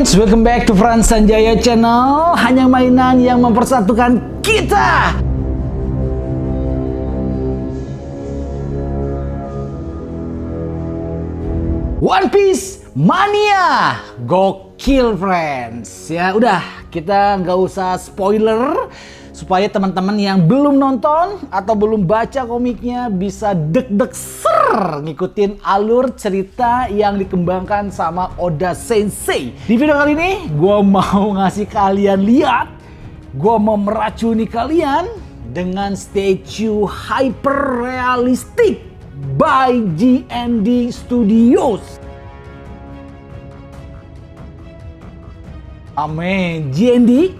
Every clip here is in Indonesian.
friends, welcome back to Frans Sanjaya Channel. Hanya mainan yang mempersatukan kita. One Piece Mania, gokil friends. Ya udah, kita nggak usah spoiler supaya teman-teman yang belum nonton atau belum baca komiknya bisa deg-deg ser ngikutin alur cerita yang dikembangkan sama Oda Sensei. Di video kali ini gue mau ngasih kalian lihat, gue mau meracuni kalian dengan statue hyper realistic by JND Studios. Amin. JND,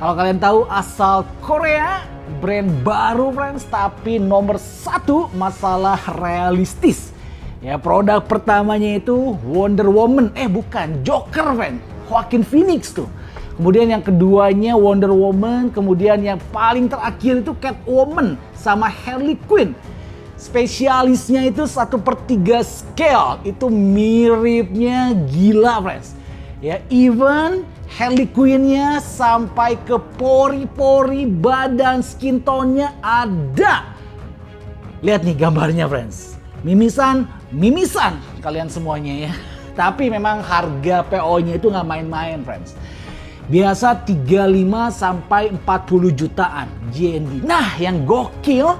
kalau kalian tahu, asal Korea, brand baru friends, tapi nomor 1 masalah realistis. Ya, produk pertamanya itu Wonder Woman, bukan, Joker friend, Joaquin Phoenix tuh. Kemudian yang keduanya Wonder Woman, kemudian yang paling terakhir itu Catwoman sama Harley Quinn. Spesialisnya itu 1/3 scale, itu miripnya gila friends. Ya, even Harley Quinn-nya sampai ke pori-pori badan, skin tone-nya ada. Lihat nih gambarnya friends. Mimisan kalian semuanya ya. Tapi memang harga PO-nya itu nggak main-main friends. Biasa 35 sampai 40 jutaan JND. Nah, yang gokil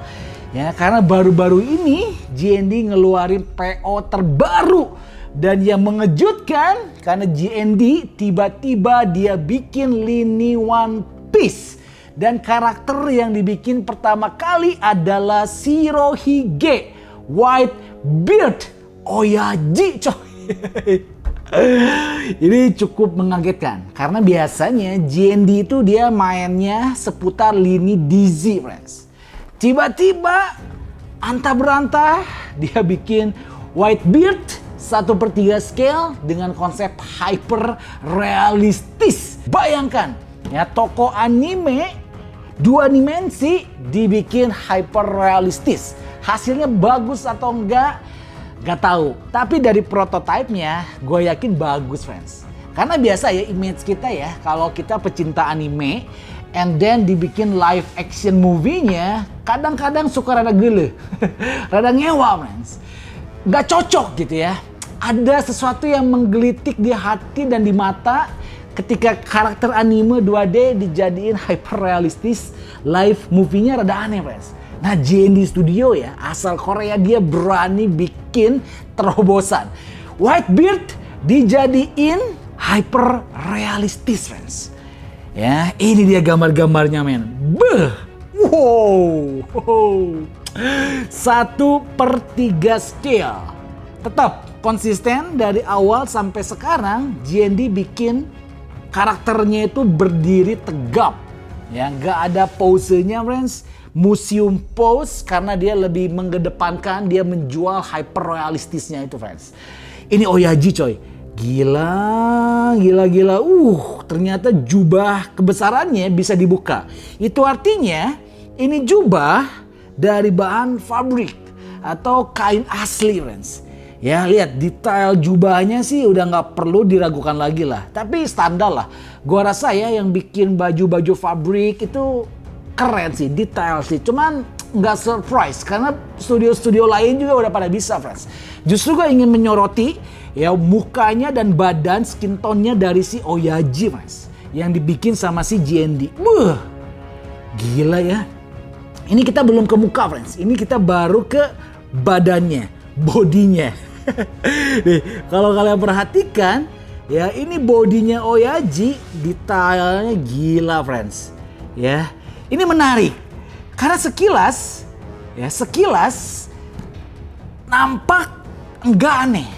ya, karena baru-baru ini JND ngeluarin PO terbaru. Dan yang mengejutkan, karena JND tiba-tiba dia bikin lini One Piece. Dan karakter yang dibikin pertama kali adalah Shirohige Whitebeard Oyaji coy. Ini cukup mengagetkan, karena biasanya JND itu dia mainnya seputar lini DZ friends. Tiba-tiba antah berantah dia bikin Whitebeard 1/3 scale dengan konsep hyper realistis. Bayangkan ya, toko anime 2 dimensi dibikin hyper realistis. Hasilnya bagus atau enggak tahu. Tapi dari prototipenya gue yakin bagus friends. Karena biasa ya image kita ya, kalau kita pecinta anime and then dibikin live action movie-nya kadang-kadang suka rada gele. Rada ngewa friends. Gak cocok gitu ya. Ada sesuatu yang menggelitik di hati dan di mata ketika karakter anime 2D dijadiin hyper realistis, live movie-nya rada aneh friends. Nah, JND Studio ya, asal Korea, dia berani bikin terobosan. Whitebeard dijadiin hyper realistis friends. Ya, ini dia gambar-gambarnya men. Beuh. Wow. 1/3 scale. Tetap konsisten dari awal sampai sekarang. JND bikin karakternya itu berdiri tegap. Ya, nggak ada posenya friends. Museum pose, karena dia lebih mengedepankan, dia menjual hyper realistisnya itu friends. Ini Oyaji coy. Gila. Ternyata jubah kebesarannya bisa dibuka. Itu artinya ini jubah dari bahan fabrik atau kain asli friends. Ya, lihat detail jubahnya sih udah nggak perlu diragukan lagi lah. Tapi standar lah. Gua rasa ya yang bikin baju-baju fabrik itu keren sih, detail sih. Cuman nggak surprise karena studio-studio lain juga udah pada bisa friends. Justru gue ingin menyoroti ya mukanya dan badan skin tone-nya dari si Oyaji friends. Yang dibikin sama si JND. Gila ya. Ini kita belum ke muka friends. Ini kita baru ke badannya, bodinya. Nih, kalau kalian perhatikan ya, ini bodinya Oyaji, detailnya gila friends. Ya, ini menarik karena sekilas nampak enggak aneh.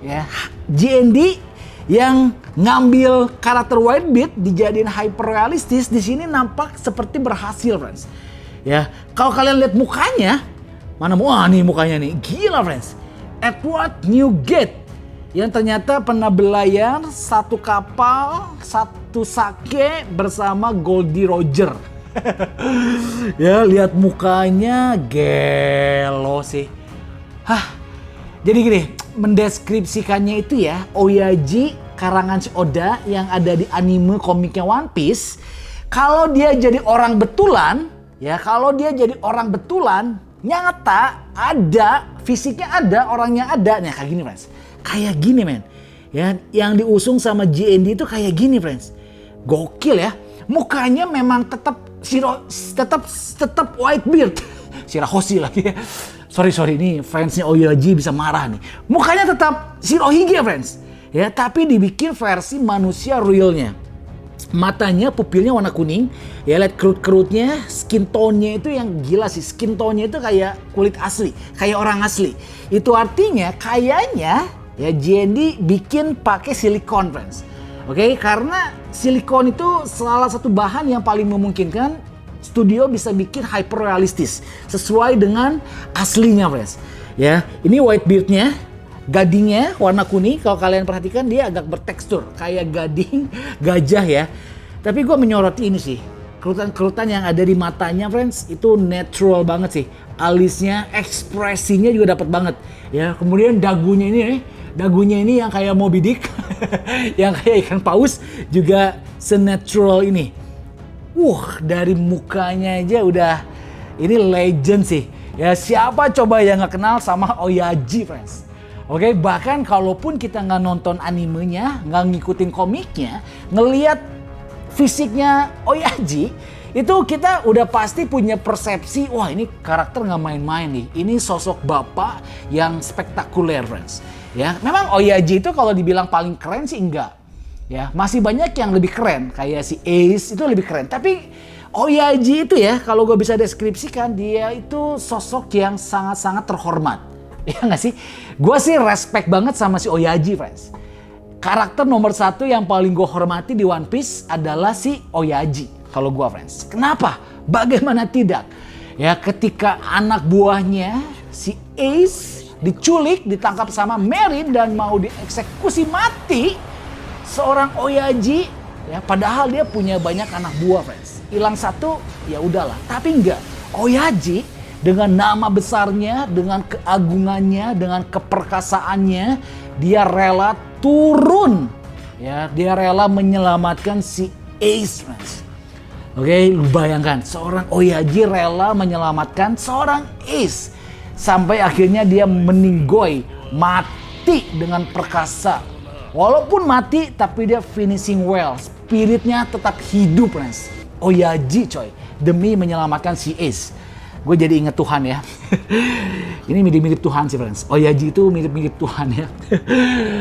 Ya, JND yang ngambil karakter Whitebeard dijadiin hyper realistis di sini nampak seperti berhasil friends. Ya, kalau kalian lihat mukanya, nih mukanya nih, gila friends. Edward Newgate yang ternyata pernah berlayar satu kapal, satu sake bersama Goldie Roger. Ya, lihat mukanya gelo sih. Jadi gini, mendeskripsikannya itu ya, Oyaji karangan si Oda yang ada di anime komiknya One Piece, kalau dia jadi orang betulan, ya kalau dia jadi orang betulan, nyata ada, fisiknya ada, orangnya ada. Nah kayak gini friends, kayak gini men. Ya, yang diusung sama JND itu kayak gini friends. Gokil ya. Mukanya memang tetap white beard. Shirahoshi lagi ya. Sorry ini fansnya Oyaji bisa marah nih. Mukanya tetap Shirohige friends. Ya, tapi dibikin versi manusia realnya. Matanya, pupilnya warna kuning. Ya, lihat kerut-kerutnya, skin tone-nya itu yang gila sih. Skin tone-nya itu kayak kulit asli, kayak orang asli. Itu artinya kayaknya ya JND bikin pakai silikon friends. Oke, karena silikon itu salah satu bahan yang paling memungkinkan studio bisa bikin hyper realistis sesuai dengan aslinya friends. Ya, ini white beard-nya, gadingnya warna kuning. Kalau kalian perhatikan dia agak bertekstur kayak gading gajah ya. Tapi gue menyoroti ini sih, kerutan-kerutan yang ada di matanya friends itu natural banget sih. Alisnya, ekspresinya juga dapat banget. Ya, kemudian dagunya ini yang kayak Moby Dick, yang kayak ikan paus juga senatural ini. Dari mukanya aja udah ini legend sih. Ya siapa coba yang nggak kenal sama Oyaji friends. Oke, bahkan kalaupun kita nggak nonton animenya, nggak ngikutin komiknya, ngelihat fisiknya Oyaji, itu kita udah pasti punya persepsi, wah ini karakter nggak main-main nih. Ini sosok bapak yang spektakuler friends. Ya, memang Oyaji itu kalau dibilang paling keren sih enggak. Ya, masih banyak yang lebih keren, kayak si Ace itu lebih keren. Tapi Oyaji itu ya, kalau gue bisa deskripsikan, dia itu sosok yang sangat-sangat terhormat. Ya nggak sih? Gue sih respect banget sama si Oyaji, friends. Karakter nomor satu yang paling gue hormati di One Piece adalah si Oyaji. Kalau gue friends. Kenapa? Bagaimana tidak? Ya, ketika anak buahnya si Ace diculik, ditangkap sama Marine dan mau dieksekusi mati, seorang Oyaji, ya padahal dia punya banyak anak buah, friends. Hilang satu, ya udahlah. Tapi enggak. Oyaji dengan nama besarnya, dengan keagungannya, dengan keperkasaannya, dia rela turun. Ya, dia rela menyelamatkan si Ace, friends. Oke, lu bayangkan seorang Oyaji rela menyelamatkan seorang Ace sampai akhirnya dia meninggoy, mati dengan perkasa. Walaupun mati, tapi dia finishing well. Spiritnya tetap hidup, friends. Oyaji coy, demi menyelamatkan si Ace. Gue jadi inget Tuhan ya. Ini mirip-mirip Tuhan sih, friends. Oyaji itu mirip-mirip Tuhan ya.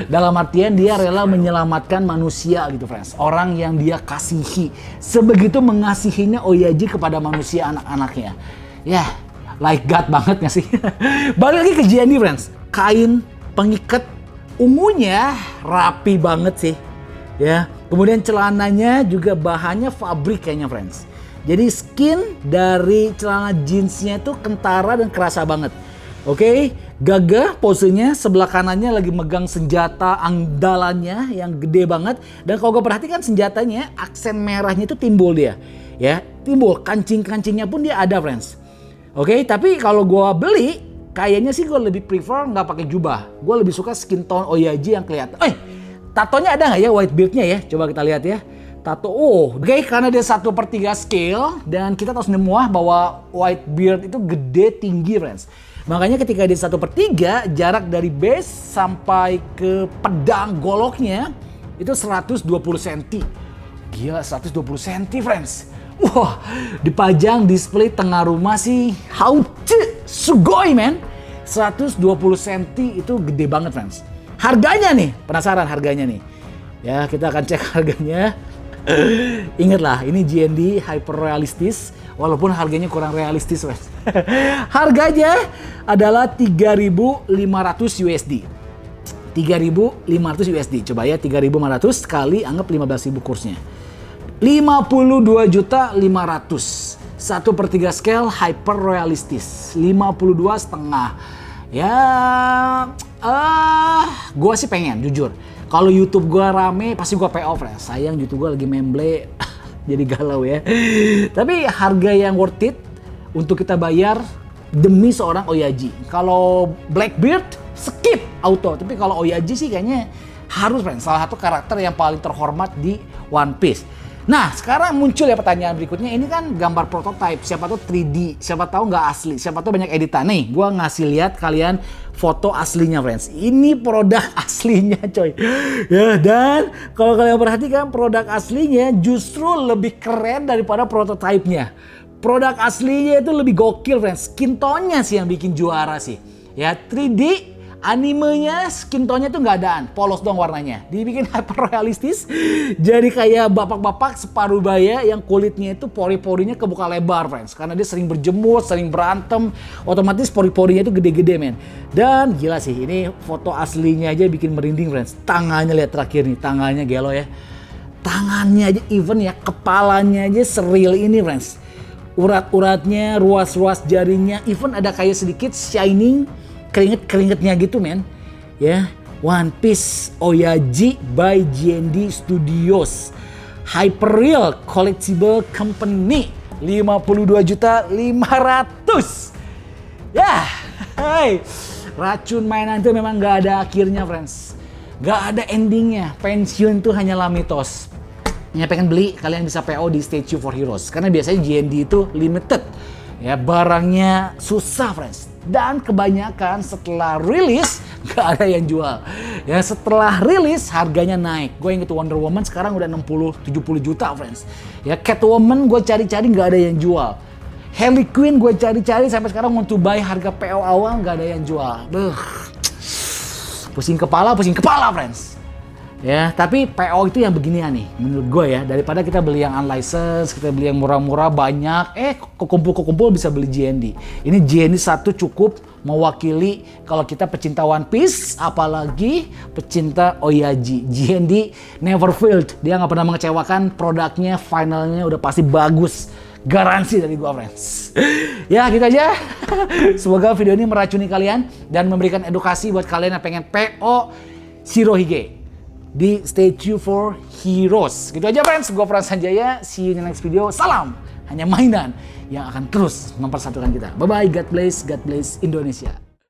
Dalam artian dia rela menyelamatkan manusia gitu, friends. Orang yang dia kasihi. Sebegitu mengasihinya Oyaji kepada manusia, anak-anaknya. Ya, like God banget gak sih? Balik lagi ke JND, friends. Kain pengikat ungunya rapi banget sih. Ya, kemudian celananya juga bahannya fabrik kayaknya, friends. Jadi skin dari celana jeansnya itu kentara dan kerasa banget. Oke, gagah posenya, sebelah kanannya lagi megang senjata andalannya yang gede banget. Dan kalau gue perhatikan senjatanya, aksen merahnya itu timbul dia. Ya, timbul, kancing-kancingnya pun dia ada, friends. Oke, tapi kalau gue beli, kayaknya sih gue lebih prefer nggak pakai jubah. Gue lebih suka skin tone Oyaji yang kelihatan. Tatonya ada nggak ya white beardnya ya? Coba kita lihat ya. Tato, oke, karena dia 1/3 scale dan kita tahu semua bahwa white beard itu gede tinggi, friends. Makanya ketika dia 1/3, jarak dari base sampai ke pedang goloknya itu 120 cm. Gila, 120 cm, friends. Wah, dipajang display tengah rumah sih. Sugoi, man. 120 cm itu gede banget, friends. Harganya nih, penasaran harganya nih. Ya, kita akan cek harganya. Ingatlah, ini JND hyper realistis, walaupun harganya kurang realistis, friends. Harganya adalah 3.500 USD. 3.500 USD. Coba ya, 3.500 kali anggap 15.000 kursnya. 52.500. 1/3 scale hyper realistis. 52,5. Ya, gue sih pengen jujur. Kalau YouTube gue rame, pasti gue PO, friends. Sayang YouTube gue lagi memble, jadi galau ya. Tapi harga yang worth it untuk kita bayar demi seorang Oyaji. Kalau Blackbeard, skip auto. Tapi kalau Oyaji sih kayaknya Harus friends, salah satu karakter yang paling terhormat di One Piece. Nah, sekarang muncul ya pertanyaan berikutnya. Ini kan gambar prototype, siapa tahu 3D, siapa tahu nggak asli, siapa tahu banyak editan. Nih, gua ngasih lihat kalian foto aslinya, friends. Ini produk aslinya, coy. Ya, dan kalau kalian perhatikan produk aslinya justru lebih keren daripada prototype-nya. Produk aslinya itu lebih gokil, friends. Skin tone-nya sih yang bikin juara sih. Ya, 3D animenya skin tone-nya tuh nggak adaan, polos dong warnanya. Dibikin hyper realistis, jadi kayak bapak-bapak separuh baya yang kulitnya itu pori-porinya kebuka lebar, friends. Karena dia sering berjemur, sering berantem, otomatis pori-porinya itu gede-gede, men. Dan gila sih, ini foto aslinya aja bikin merinding, friends. Tangannya lihat terakhir nih, tangannya gelo ya. Tangannya aja, even ya kepalanya aja seril ini, friends. Urat-uratnya, ruas-ruas jarinya, even ada kayak sedikit shining keringet-keringetnya gitu, men. Ya, One Piece Oyaji by JND Studios. Hyperreal Collectible Company. 52.500.000. Ya, hai. Racun mainan itu memang gak ada akhirnya, friends. Gak ada endingnya. Pensiun itu hanyalah mitos. Yang pengen beli, kalian bisa PO di Statue for Heroes. Karena biasanya JND itu limited. Ya, barangnya susah, friends. Dan kebanyakan setelah rilis gak ada yang jual. Ya, setelah rilis harganya naik. Gue inget Wonder Woman sekarang udah 60-70 juta, friends. Ya, Catwoman gue cari-cari gak ada yang jual. Harley Quinn gue cari-cari sampai sekarang want to buy harga PO awal gak ada yang jual. Pusing kepala, friends. Ya, tapi PO itu yang beginian nih menurut gue ya, daripada kita beli yang unlicensed, kita beli yang murah-murah banyak, kekumpul bisa beli JND. Ini JND satu cukup mewakili kalau kita pecinta One Piece, apalagi pecinta Oyaji. JND never failed, dia nggak pernah mengecewakan, produknya finalnya udah pasti bagus. Garansi dari gua, friends. Ya, gitu aja. Semoga video ini meracuni kalian dan memberikan edukasi buat kalian yang pengen PO Shirohige di Statue for Heroes. Gitu aja, friends. Gue Frans Sanjaya. See you in the next video. Salam. Hanya mainan yang akan terus mempersatukan kita. Bye-bye. God bless Indonesia.